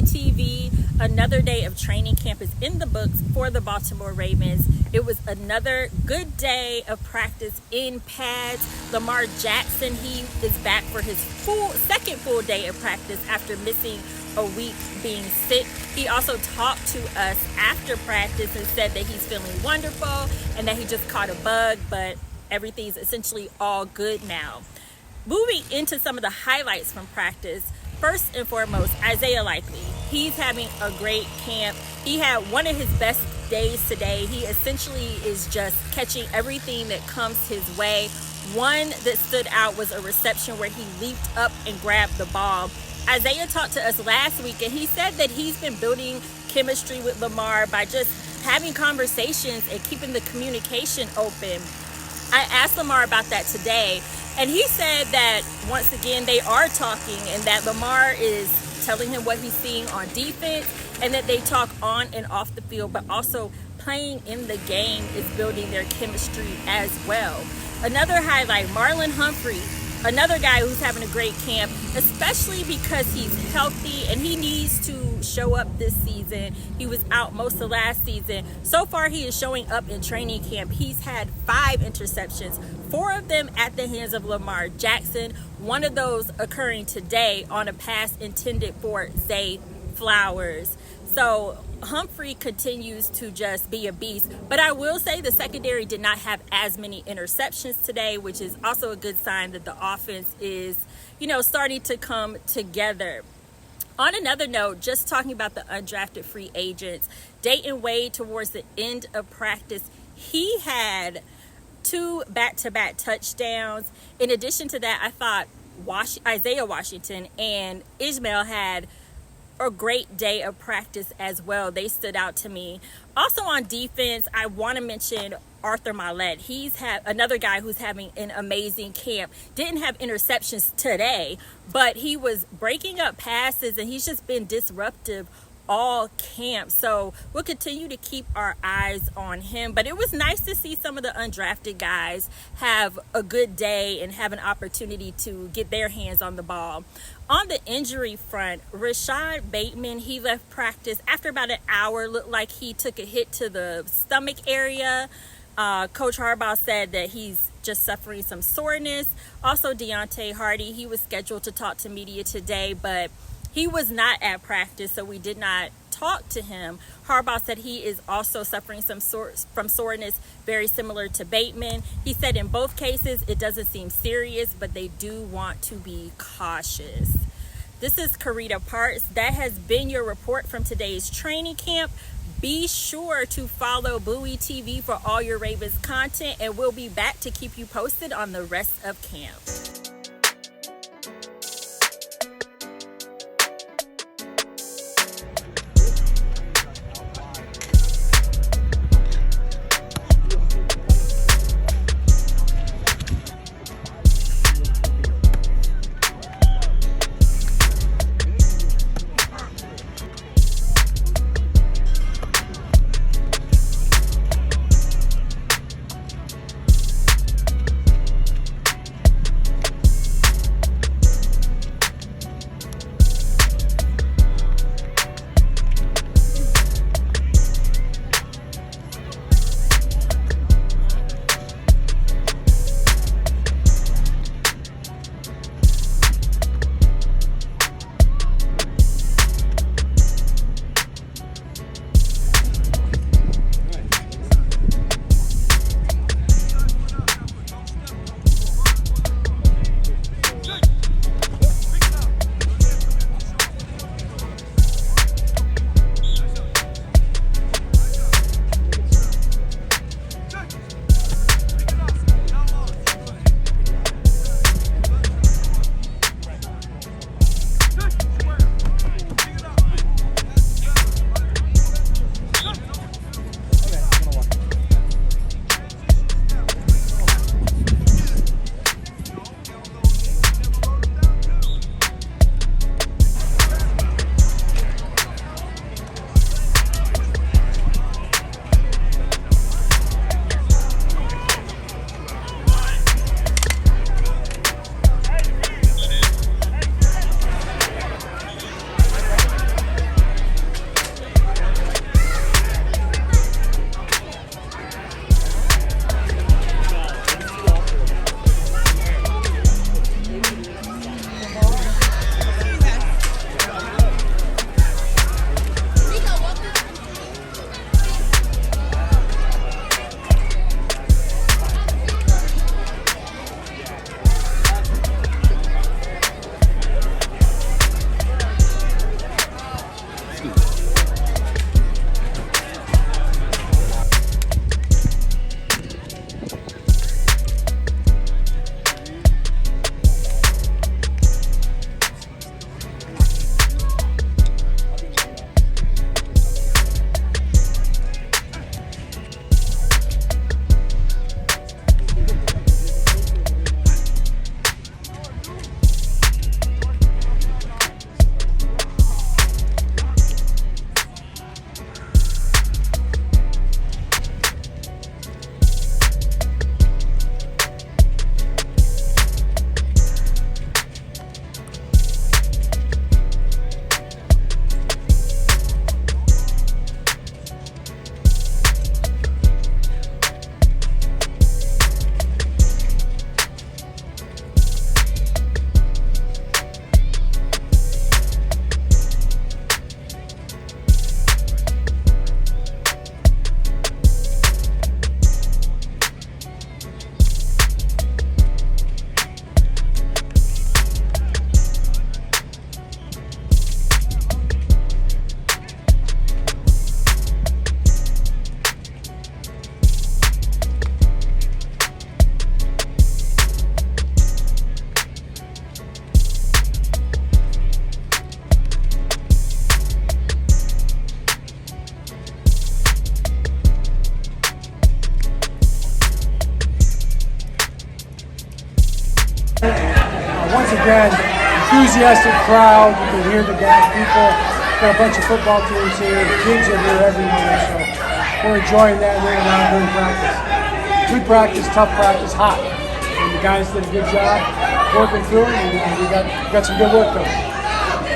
TV. Another day of training camp is in the books for the Baltimore Ravens. It was another good day of practice in pads. Lamar Jackson, he is back for his second full day of practice after missing a week being sick. He also talked to us after practice and said that he's feeling wonderful and that he just caught a bug, but everything's essentially all good now. Moving into some of the highlights from practice, first and foremost, Isaiah Likely. He's having a great camp. He had one of his best days today. He essentially is just catching everything that comes his way. One that stood out was a reception where he leaped up and grabbed the ball. Isaiah talked to us last week, and he said that he's been building chemistry with Lamar by just having conversations and keeping the communication open. I asked Lamar about that today, and he said that once again they are talking and that Lamar is telling him what he's seeing on defense and that they talk on and off the field, but also playing in the game is building their chemistry as well. Another highlight, Marlon Humphrey, another guy who's having a great camp, especially because he's healthy and he needs to show up this season. He was out most of last season. So far, he is showing up in training camp. He's had 5 interceptions, 4 of them at the hands of Lamar Jackson, one of those occurring today on a pass intended for Zay Flowers. So Humphrey continues to just be a beast, but I will say the secondary did not have as many interceptions today, which is also a good sign that the offense is, starting to come together. On another note, just talking about the undrafted free agents, Dayton Wade, towards the end of practice, he had 2 back-to-back touchdowns. In addition to that, I thought Isaiah Washington and Ishmael had a great day of practice as well. They stood out to me. Also on defense, I want to mention Arthur Mallette. He's another guy who's having an amazing camp. Didn't have interceptions today, but he was breaking up passes and he's just been disruptive all camp. So we'll continue to keep our eyes on him. But it was nice to see some of the undrafted guys have a good day and have an opportunity to get their hands on the ball. On the injury front, Rashad Bateman, he left practice after about an hour. Looked like he took a hit to the stomach area. Coach Harbaugh said that he's just suffering some soreness. Also, Deontay Hardy, he was scheduled to talk to media today, but he was not at practice, so we did not talk to him. Harbaugh said he is also suffering from soreness, very similar to Bateman. He said in both cases, it doesn't seem serious, but they do want to be cautious. This is Karita Parks. That has been your report from today's training camp. Be sure to follow Bowie TV for all your Ravens content, and we'll be back to keep you posted on the rest of camp. once again, enthusiastic crowd. You can hear the guys, people. Got a bunch of football teams here. The kids are here everywhere, so we're enjoying that. We're around during practice. Good practice, tough practice, hot. And the guys did a good job working through it, and we got some good work done.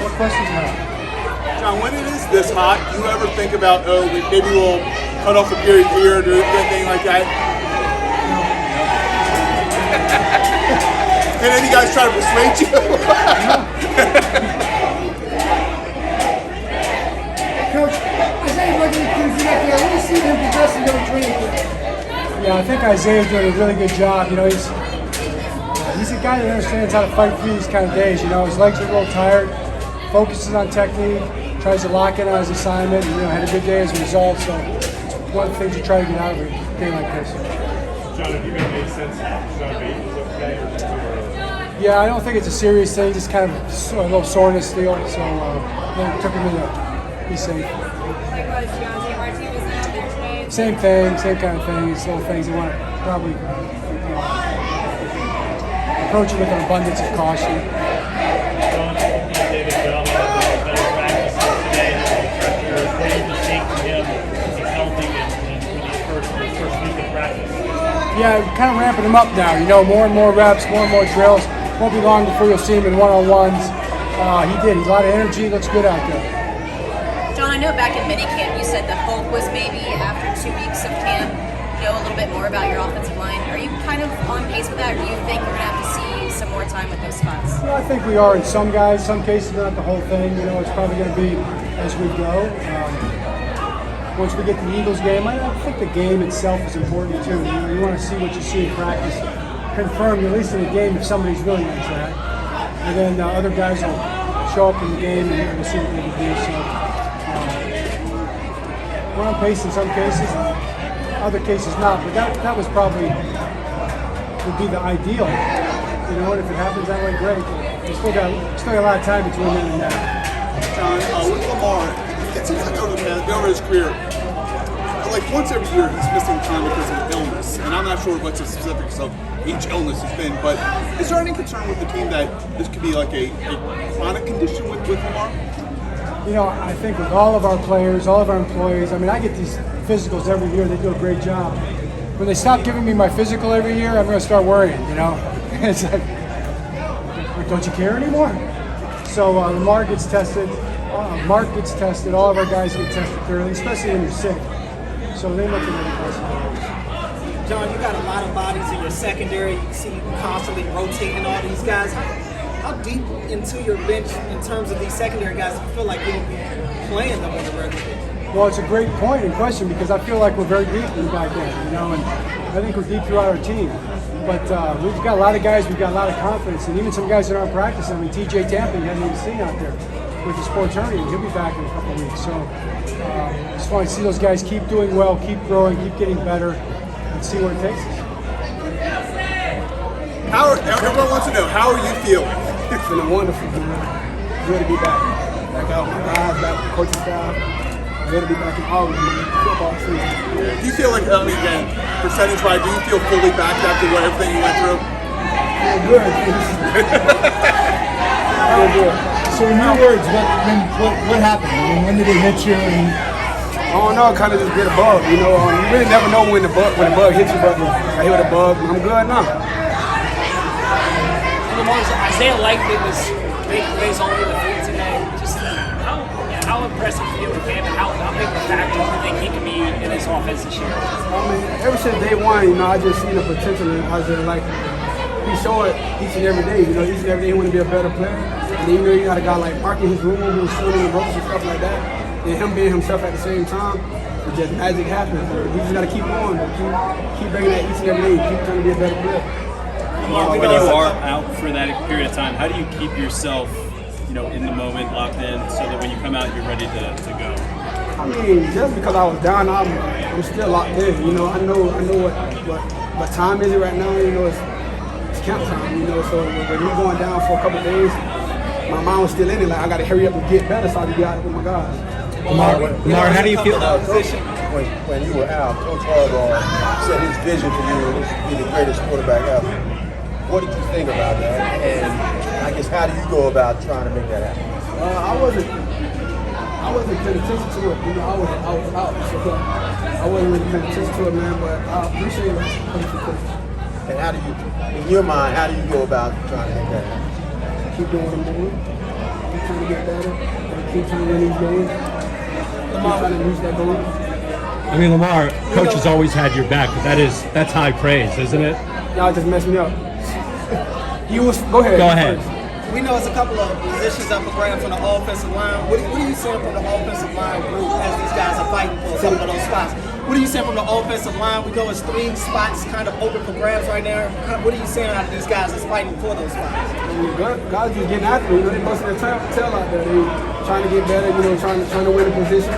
What questions do you have? John, when it is this hot, do you ever think about, maybe we'll cut off a period here or do anything like that? And then you guys try to persuade you? Coach, Isaiah looking at things back there. What do you see him progressing during training camp? Yeah, I think Isaiah's doing a really good job. He's a guy that understands how to fight through these kind of days. His legs are a little tired, focuses on technique, tries to lock in on his assignment, and had a good day as a result. So it's one of the things you try to get out of a day like this. John, have you got any sense John Bates was okay? Yeah, I don't think it's a serious thing, just kind of a little soreness deal. So they took him in to be safe. Likewise, DeAndre Martin was out there today. Same thing, same kind of thing. It's little things you want to probably approach it with an abundance of caution. John, David Bell had better practices today. What do you just think from him as he's healthy and when he's first week of practice? Yeah, kind of ramping him up now. More and more reps, more and more drills. Won't be long before you'll see him in one-on-ones. He did. He's a lot of energy. Looks good out there. John, I know back in minicamp you said the hope was maybe after 2 weeks of camp, know a little bit more about your offensive line. Are you kind of on pace with that, or do you think you're going to have to see some more time with those spots? I think we are in some guys. Some cases, not the whole thing. It's probably going to be as we go. Once we get to the Eagles game, I think the game itself is important too. You want to see what you see in practice, confirm at least in the game if somebody's really on track, and then other guys will show up in the game and we'll see what they can do. So we're on pace in some cases, other cases not. But that was probably would be the ideal. And if it happens that way, great. We still got a lot of time between then and now. John, with Lamar, it seems like over his career, like once every year he's missing time because of illness. And I'm not sure what the specifics of each illness has been, but is there any concern with the team that this could be like a chronic condition with Lamar? I think with all of our players, all of our employees, I get these physicals every year. They do a great job. When they stop giving me my physical every year, I'm going to start worrying, It's like, don't you care anymore? So Lamar gets tested. Mark gets tested. All of our guys get tested thoroughly, especially when you're sick. So they look at every possibility. John, you got a lot of bodies in your secondary. You see you constantly rotating all these guys. How deep into your bench in terms of these secondary guys do you feel like you'll be playing them on the regular? Well, it's a great point and question because I feel like we're very deep in the back end, and I think we're deep throughout our team. But we've got a lot of guys, we've got a lot of confidence, and even some guys that aren't practicing. TJ Tamping hasn't even seen out there with the sports hernia. He'll be back in a couple of weeks. So just want to see those guys keep doing well, keep growing, keep getting better, and see where it takes us. Everyone wants to know, how are you feeling? It's been wonderful. Good to be back. Back out with my guys, back with the coaching staff. Good to be back in August, football season. Do you feel like, again, percentage-wise, do you feel fully back after everything you went through? Yeah, good. Feel good. So in your words, what happened? When did it hit you? I don't know, kind of just get a bug. You really never know when the bug hits you, but I hit a bug, and I'm good now. Isaiah likely was making plays all over the field today. Just how impressive for you with him, and how big of a factor do you think he can be in this offense this year? Ever since day one, I just seen the potential in Isaiah. He showed it each and every day. Each and every day he want to be a better player. And then you got a guy like Mark in his room who's shooting the ropes and stuff like that. And him being himself at the same time, it just magic happens. We just got to keep going, keep bringing that each and every day, keep trying to be a better player. When you are out for that period of time, how do you keep yourself, in the moment, locked in, so that when you come out, you're ready to go? Just because I was down, I'm still locked in. I know what time is it right now. It's camp time. So when you're going down for a couple of days, my mind was still in it. Like I got to hurry up and get better so I can get out with my guys. Lamar, how do you feel about position? When you were out, Coach Harbaugh said his vision for you was to be the greatest quarterback ever. what did you think about that? And I guess how do you go about trying to make that happen? I wasn't paying attention to it. You know, I was out, so I wasn't really paying attention to it, man. But I appreciate it. And how do you, in your mind, how do you go about trying to make that happen? Keep doing what I'm doing. Keep trying to get better. And keep trying to win these games. Keep trying to reach that goal. I mean, Lamar, coach has always had your back, but that's high praise, isn't it? Y'all just messed me up. Go ahead. Go ahead. We know it's a couple of positions up for grabs on the offensive line. What are you seeing from the offensive line group as these guys are fighting for some of those spots? What are you saying from the offensive line? We know it's 3 spots kind of open for grabs right now. What are you saying out of these guys that's fighting for those spots? Guys just getting after it. You know, they busting their tail out there. They trying to get better. You know, trying to win a position.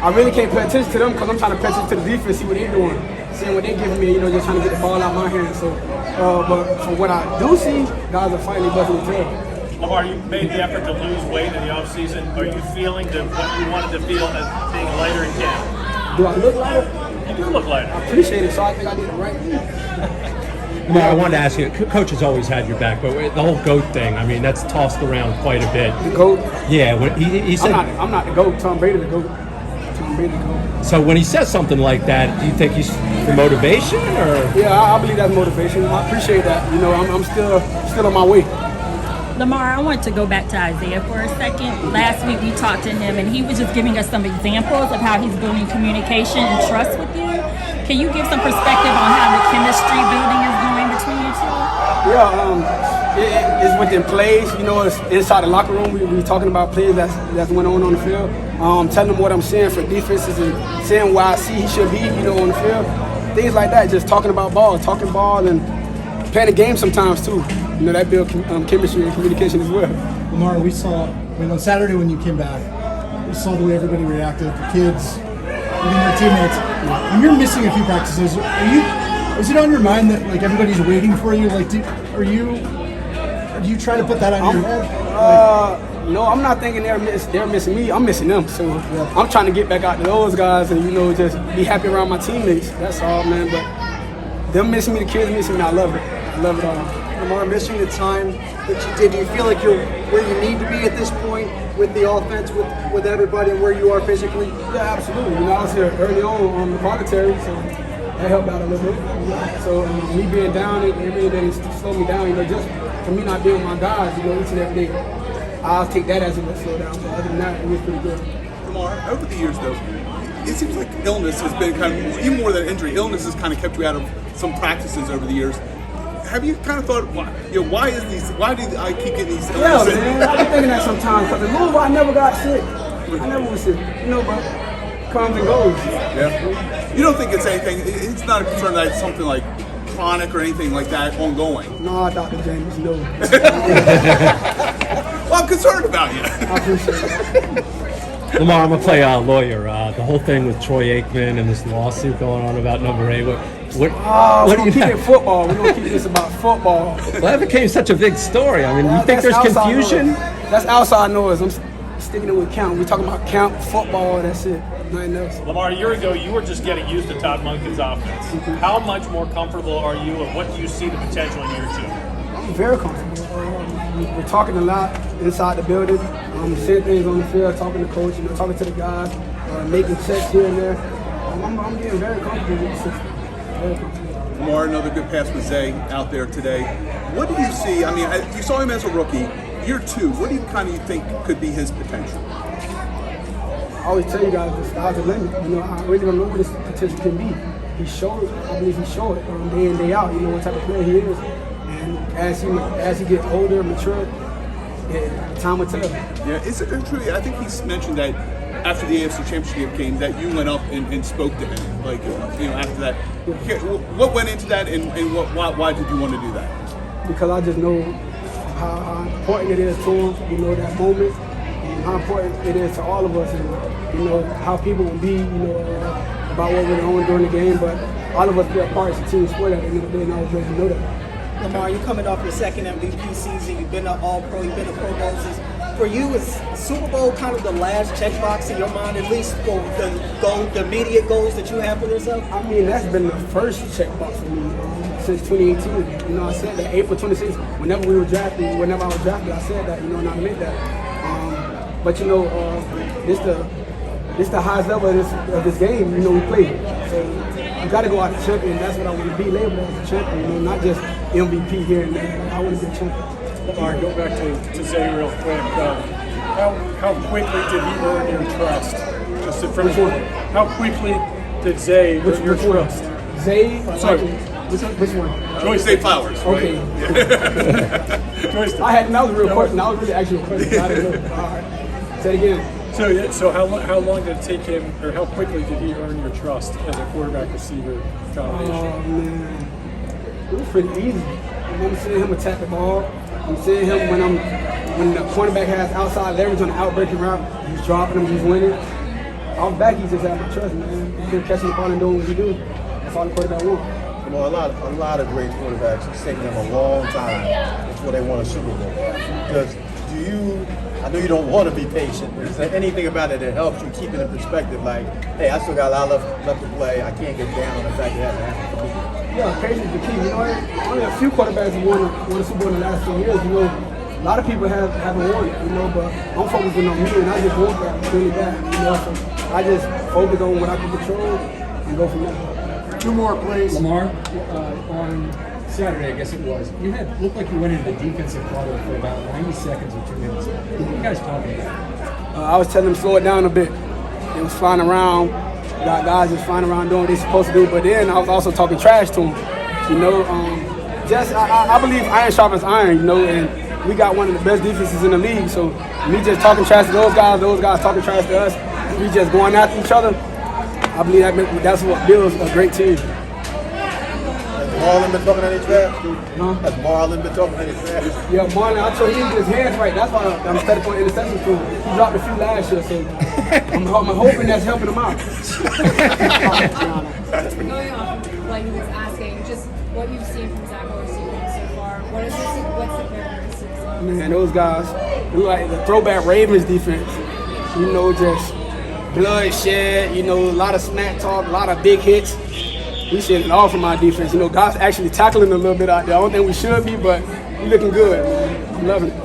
I really can't pay attention to them because I'm trying to pay attention to the defense, see what they're doing, seeing what they're giving me. You know, just trying to get the ball out of my hands. So, but from what I do see, guys are fighting, busting their tail. Lamar, you made the effort to lose weight in the offseason. Are you feeling what you wanted to feel as being lighter in camp? Do I look lighter? You do look lighter. I appreciate it, so I think I did the right thing. Lamar, I wanted to ask you, coach has always had your back, but the whole GOAT thing, I mean, that's tossed around quite a bit. The GOAT? Yeah, when he said... I'm not the GOAT. Tom Brady the GOAT. Tom Brady the GOAT. So when he says something like that, do you think he's for motivation, or...? Yeah, I believe that's motivation. I appreciate that. You know, I'm still on my way. Lamar, I want to go back to Isaiah for a second. Last week we talked to him and he was just giving us some examples of how he's building communication and trust with you. Can you give some perspective on how the chemistry building is going between you two? Yeah, it's within plays. You know, it's inside the locker room. We talking about plays that's went on the field. Telling them what I'm saying for defenses and saying where I see he should be, you know, on the field. Things like that, just talking about talking ball and playing the game sometimes too. You know, that builds chemistry and communication as well. Lamar, we saw, on Saturday when you came back, we saw the way everybody reacted, the kids, even your teammates. And you're missing a few practices. Is it on your mind that like everybody's waiting for you? Like, do you try to put that on your head? No, I'm not thinking they're missing me. I'm missing them. So I'm trying to get back out to those guys and, you know, just be happy around my teammates. That's all, man. But them missing me, the kids missing me, I love it. I love it all. Lamar, missing the time that you did, do you feel like you're where you need to be at this point with the offense, with everybody and where you are physically? Yeah, absolutely. You know, I was here early on the voluntary, so that helped out a little bit. So me being down, it really didn't slow me down. You know, just for me not being with my guys, you know, each and every day, I'll take that as a little slowdown. But other than that, it was pretty good. Lamar, over the years though, it seems like illness has been kind of, even more than injury, illness has kind of kept you out of some practices over the years. Have you kind of thought, why do I keep getting these illnesses? Yeah, man, I've been thinking that sometimes, because in Louisville, I never got sick. I never was sick, you know, but comes and goes. Yeah. You don't think it's anything, it's not a concern that it's something like chronic or anything like that ongoing? No, Dr. James, no. Well, I'm concerned about you. I appreciate it. Lamar, I'm going to play lawyer. The whole thing with Troy Aikman and this lawsuit going on about number 8. What we're do going you to keep have? it football. We're going to keep this about football. Well, that became such a big story. I mean, you think there's confusion? That's outside noise. I'm sticking it with count. We're talking about count, football, that's it. Nothing else. Lamar, a year ago, you were just getting used to Todd Monken's offense. How much more comfortable are you, and what do you see the potential in year 2? I'm very comfortable. We're talking a lot inside the building. Seeing things on the field, talking to coach, you know, talking to the guys, making checks here and there. I'm getting very comfortable with the system. Very comfortable. Lamar, another good pass with Zay out there today. What do you see? I mean, you saw him as a rookie. Year 2, what do you kind of think could be his potential? I always tell you guys the sky's the limit. You know, I really don't know what his potential can be. He showed it. I believe he showed it day in, day out. You know what type of player he is. And as he gets older, mature, time will tell. Yeah, it's truly. I think he's mentioned that after the AFC Championship game that you went up and spoke to him. Like, you know, after that, what went into that, and why did you want to do that? Because I just know how important it is to him. You know, that moment, and how important it is to all of us, and you know how people will be. You know, about what we're doing during the game, but all of us play a part as a team sport at the end of the day, and I was ready to know that. Lamar, you're coming off your second MVP season. You've been to All-Pro. You've been to Pro Bowls. For you, is Super Bowl kind of the last checkbox in your mind, at least for the immediate goals that you have for yourself? I mean, that's been the first checkbox for me. since 2018. You know, I said that April 26th, whenever I was drafted, I said that, you know, and I meant that. But you know, this the highest level of this game, you know, we play. So you got to go out as a champion. That's what I want to be labeled as, a champion. You know, not just MVP here and there. I want to be a champion. All right, go back to Zay real quick. How quickly did he earn your trust? Just from how quickly did Zay earn your trust? Zay? Sorry. Which one? Joyce Zay Flowers. Okay. Joyce, that was a real question. That was really actually a question. I didn't know. All right. Say it again. So how long did it take him, or how quickly did he earn your trust as a quarterback-receiver combination? Oh, man. It was pretty easy. I'm seeing him attack the ball. I'm seeing him when the cornerback has outside leverage on the out-breaking route, he's dropping him, he's winning. Off back, he just has my trust, man. He's been catching the ball and doing what he do. That's all the quarterback wants. You know, a lot of great quarterbacks, it's taking them a long time before they won a Super Bowl. Because I know you don't want to be patient, but is there anything about it that helps you keep it in perspective? Like, hey, I still got a lot left to play. I can't get down on the fact that it hasn't happened for me. Yeah, patience is the key. You know, only a few quarterbacks have won a Super Bowl in the last 2 years. You know, a lot of people haven't won it, you know, but I'm focusing on me, and I just want that really bad. You know, so I just focus on what I can control and go from there. 2 more plays. Lamar, on Saturday, I guess it was, looked like you went into the defensive bubble for about 90 seconds or 2 minutes. What were you guys talking about? I was telling them slow it down a bit. They was flying around. Got guys just flying around doing what they're supposed to do, but then I was also talking trash to them. You know, I believe iron sharpens iron, you know, and we got one of the best defenses in the league. So me just talking trash to those guys talking trash to us, and we just going after each other. I believe that's what builds a great team. Has Marlon been talking any trash? Has Marlon been talking any trash? Yeah, Marlon, I told him to get his hands right. That's why I'm steady for interceptions to him. He dropped a few last year, so I'm hoping that's helping him out. Going off of what he was asking, just what you've seen from Zach Orsi so far, what's the characteristics of? Man, those guys, they're like the throwback Ravens defense. You know, just bloodshed, you know, a lot of smack talk, a lot of big hits. We should it all from our defense. You know, guys actually tackling a little bit out there. I don't think we should be, but we're looking good. I'm loving it.